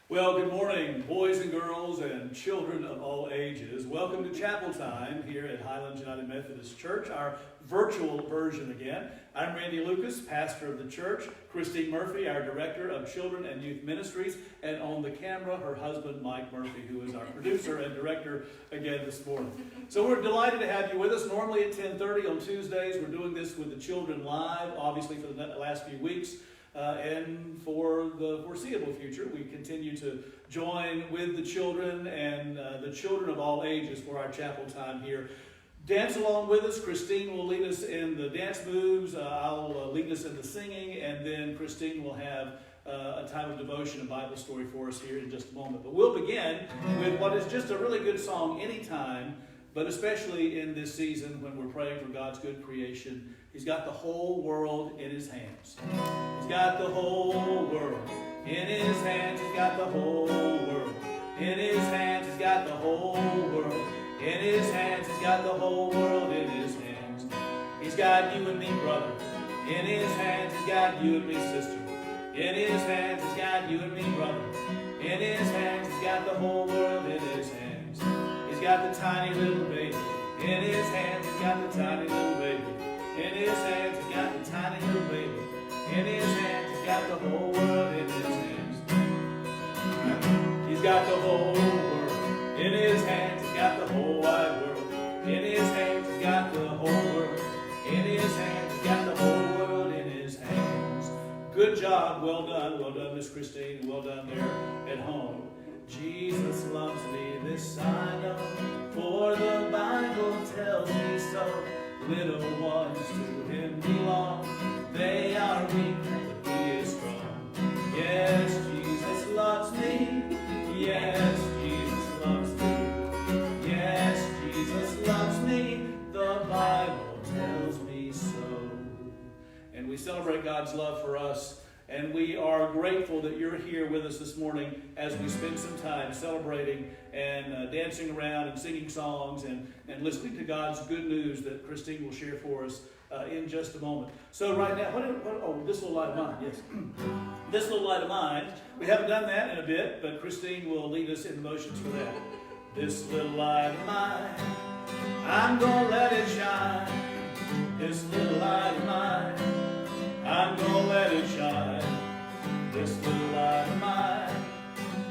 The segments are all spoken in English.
Well, good morning, boys and girls and children of all ages. Welcome to Chapel Time here at Highlands United Methodist Church, our virtual version again. I'm Randy Lucas, pastor of the church. Christine Murphy, our director of children and youth ministries. And on the camera, her husband, Mike Murphy, who is our producer and director again this morning. So we're delighted to have you with us. Normally at 10:30 on Tuesdays, we're doing this with the children live, obviously for the last few weeks. And for the foreseeable future, we continue to join with the children and the children of all ages for our chapel time here. Dance along with us. Christine will lead us in the dance moves. I'll lead us in the singing, and then Christine will have a time of devotion and Bible story for us here in just a moment. But we'll begin with what is just a really good song anytime, but especially in this season when we're praying for God's good creation. He's got the whole world in his hands. He's got the whole world in his hands. He's got the whole world in his hands. He's got the whole world in his hands. He's got the whole world in his hands. He's got you and me, brother, in his hands. He's got you and me, sister, in his hands. He's got you and me, brother, in his hands. He's got the whole world in his hands. He's got the tiny little baby in his hands. He's got the tiny little baby in his hands. He's got the tiny little baby in his hands. He's got the whole world in his hands. He's got the whole world in his hands. He's got the whole wide world in his hands. He's got the whole world in his hands. He's got the whole world in his hands. Good job. Well done, Miss Christine. Well done there at home. Jesus loves me, this I know, for the Bible tells me so. Little ones to him belong. They are weak, but he is strong. Yes, Jesus loves me. Yes, Jesus loves me. Yes, Jesus loves me. The Bible tells me so. And we celebrate God's love for us. And we are grateful that you're here with us this morning as we spend some time celebrating and dancing around and singing songs and listening to God's good news that Christine will share for us in just a moment. So right now, this little light of mine, yes. This little light of mine, we haven't done that in a bit, but Christine will lead us in the motions for that. This little light of mine, I'm gonna let it shine. This little light of mine, I'm gonna let it shine. This little light of mine,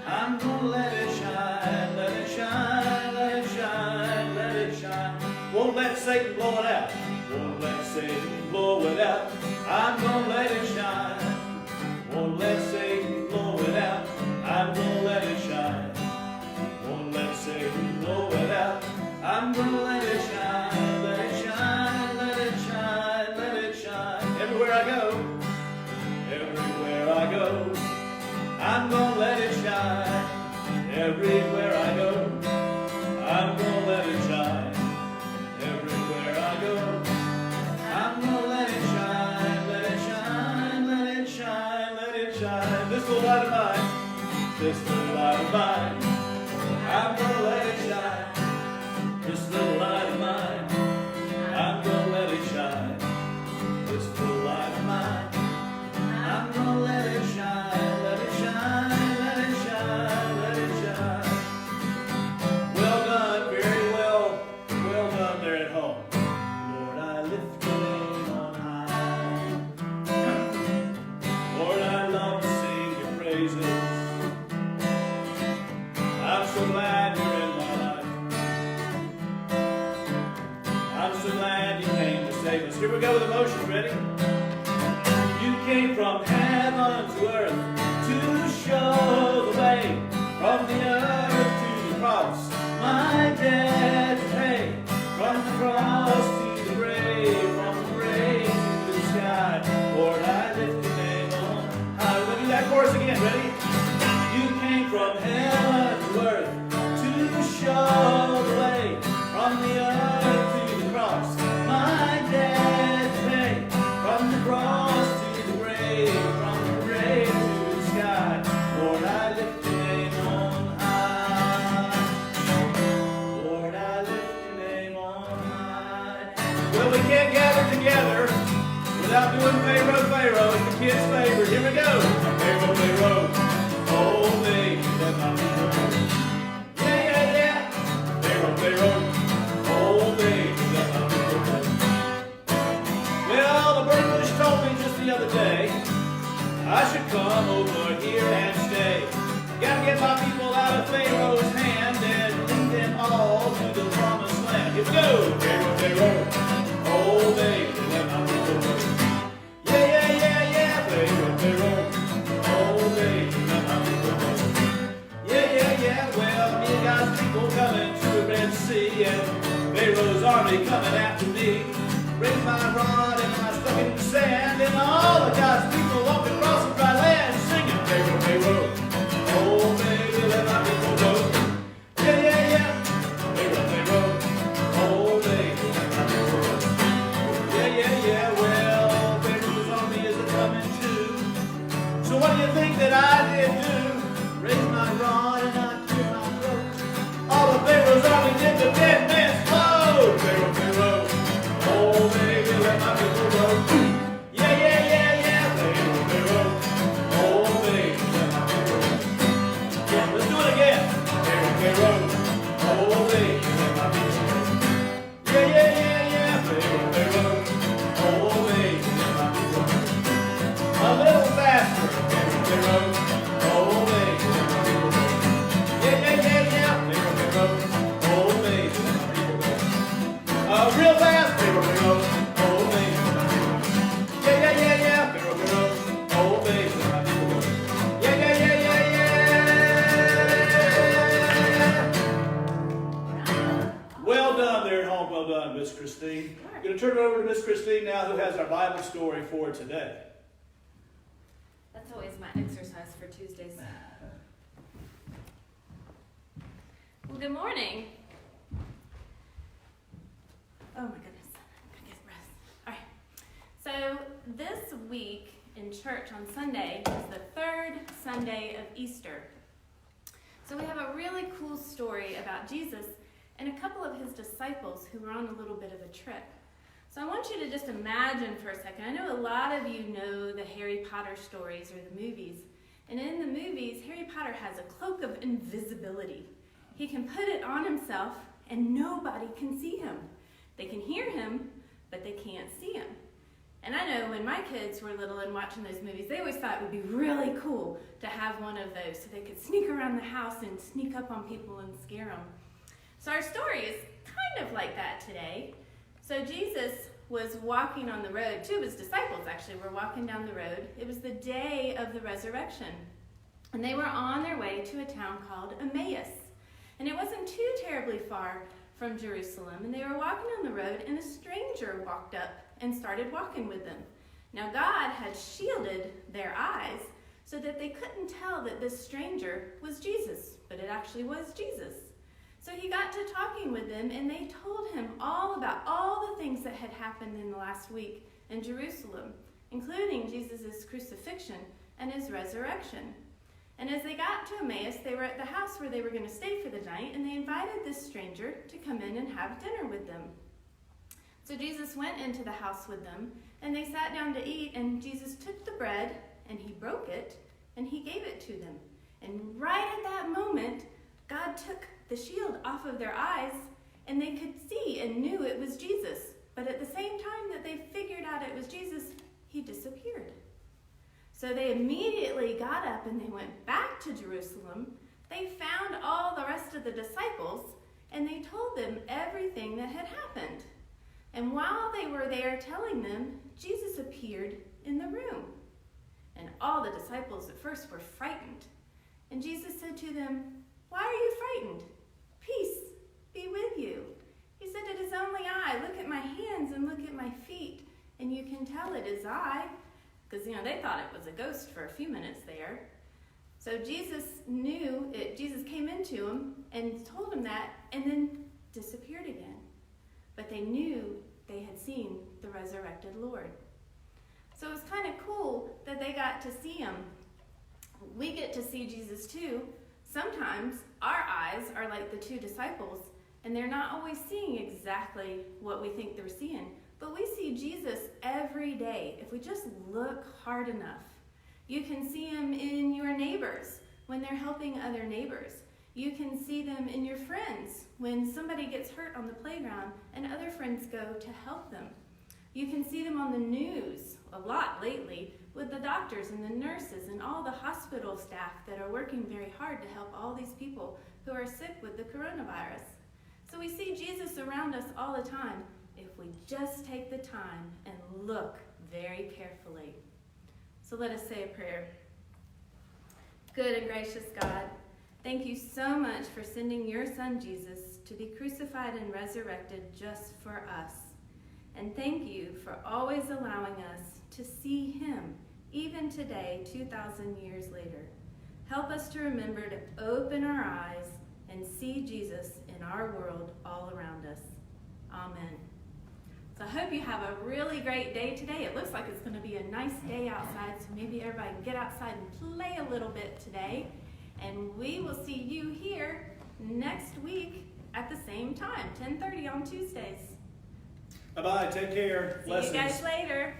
I'm gonna let it shine. Let it shine, let it shine, let it shine. Won't let Satan blow it out. Won't let Satan blow it out. I'm gonna let it shine. Won't let Satan blow it out. I'm gonna let it shine. Won't let Satan blow it out. I'm gonna let it shine. Let it shine, let it shine, let it shine. Everywhere I go, everywhere I go, I'm gonna let it shine. Everywhere I go, I'm gonna let it shine. Everywhere I go, I'm gonna let it shine. Let it shine, let it shine, let it shine. This little light of mine, this little light of mine, I'm gonna let it shine. This little light of mine, I'm gonna let it shine. This little light of mine, I'm gonna let it shine. Let it shine, let it shine, let it shine. Well done, very well done there at home. Lord, I lift your name on high. Lord, I love to sing your praises. I'm so glad you're in my life. I'm so glad you came to save us. Here we go with emotion. Ready? You came from heaven to earth to show the way. From the earth to the cross, my debt to pay. From the cross to the grave, from the grave to the sky. Lord, I lift your name on high. We're going to do that chorus again. Ready? You came from heaven to earth to show the way. From the earth to the cross, my debt to pay. From the cross to the grave, from the grave to the sky. Lord, I lift your name on high. Lord, I lift your name on high. Well, we can't gather together without doing Pharaoh, Pharaoh. It's the kids' favorite. Here we go. Pharaoh, Pharaoh, hold me. me and God's people coming to the Red Sea, and Pharaoh's army coming after me. Raise my rod and I stuck in the sand, and all of God's people walking across the dry land, singing, Pharaoh, Pharaoh, oh baby, let my people go. Yeah, yeah, yeah. Pharaoh, Pharaoh, oh baby, let my people go. Yeah, yeah, yeah. Well, Pharaoh's army is coming too. So what do you think that I did do? Raise my rod and I clear my throat. All of Pharaoh's army did the dead man's load. Pharaoh, Pharaoh, oh baby, let my people go. Yeah, yeah, yeah, yeah. Pharaoh, Pharaoh, oh baby, let my people go. Yeah, let's do it again. Pharaoh, Pharaoh, oh baby, let my people go. Yeah, yeah, yeah, yeah. Pharaoh, Pharaoh, oh baby, let my people go. A little faster. Pharaoh, Pharaoh, oh baby, let my people go. Yeah, yeah, yeah, yeah. Pharaoh, Pharaoh, oh baby, let my people go. Real fast. Pharaoh, Pharaoh, oh baby, let my people go. Yeah, yeah, yeah, yeah. Pharaoh, Pharaoh, oh baby, let my people go. Yeah, yeah, yeah, yeah, yeah. Well done there at home. Well done, Miss Christine. I'm going to turn it over to Miss Christine now, who has our Bible story for today. That's always my exercise for Tuesdays. Well, good morning. Oh my goodness. Gotta get rest. All right. So this week in church on Sunday is the third Sunday of Easter. So we have a really cool story about Jesus and a couple of his disciples who were on a little bit of a trip. So I want you to just imagine for a second. I know a lot of you know the Harry Potter stories or the movies. And in the movies, Harry Potter has a cloak of invisibility. He can put it on himself and nobody can see him. They can hear him, but they can't see him. And I know when my kids were little and watching those movies, they always thought it would be really cool to have one of those so they could sneak around the house and sneak up on people and scare them. So our story is kind of like that today. So Jesus was walking on the road. Two of his disciples actually were walking down the road. It was the day of the resurrection. And they were on their way to a town called Emmaus. And it wasn't too terribly far from Jerusalem. And they were walking on the road, and a stranger walked up and started walking with them. Now God had shielded their eyes so that they couldn't tell that this stranger was Jesus, but it actually was Jesus. So he got to talking with them, and they told him all about all the things that had happened in the last week in Jerusalem, including Jesus' crucifixion and his resurrection. And as they got to Emmaus, they were at the house where they were going to stay for the night, and they invited this stranger to come in and have dinner with them. So Jesus went into the house with them, and they sat down to eat, and Jesus took the bread, and he broke it, and he gave it to them. And right at that moment, God took the shield off of their eyes, and they could see and knew it was Jesus. But at the same time that they figured out it was Jesus, he disappeared. So they immediately got up and they went back to Jerusalem. They found all the rest of the disciples, and they told them everything that had happened. And while they were there telling them, Jesus appeared in the room. And all the disciples at first were frightened. And Jesus said to them, "Why are you frightened? Peace be with you." He said, "It is only I. Look at my hands and look at my feet, and you can tell it is I." Because, they thought it was a ghost for a few minutes there. So Jesus knew it. Jesus came into him and told him that, and then disappeared again. But they knew they had seen the resurrected Lord. So it was kind of cool that they got to see him. We get to see Jesus too. Sometimes our eyes are like the two disciples, and they're not always seeing exactly what we think they're seeing. But we see Jesus every day if we just look hard enough. You can see him in your neighbors when they're helping other neighbors. You can see them in your friends when somebody gets hurt on the playground and other friends go to help them. You can see them on the news a lot lately with the doctors and the nurses and all the hospital staff that are working very hard to help all these people who are sick with the coronavirus. So we see Jesus around us all the time if we just take the time and look very carefully. So let us say a prayer. Good and gracious God, Thank you so much for sending your son Jesus to be crucified and resurrected just for us. And thank you for always allowing us to see him, even today, 2,000 years later. Help us to remember to open our eyes and see Jesus in our world all around us. Amen. So I hope you have a really great day today. It looks like it's going to be a nice day outside, so maybe everybody can get outside and play a little bit today. And we will see you here next week at the same time, 10:30 on Tuesdays. Bye-bye. Take care. See you guys later.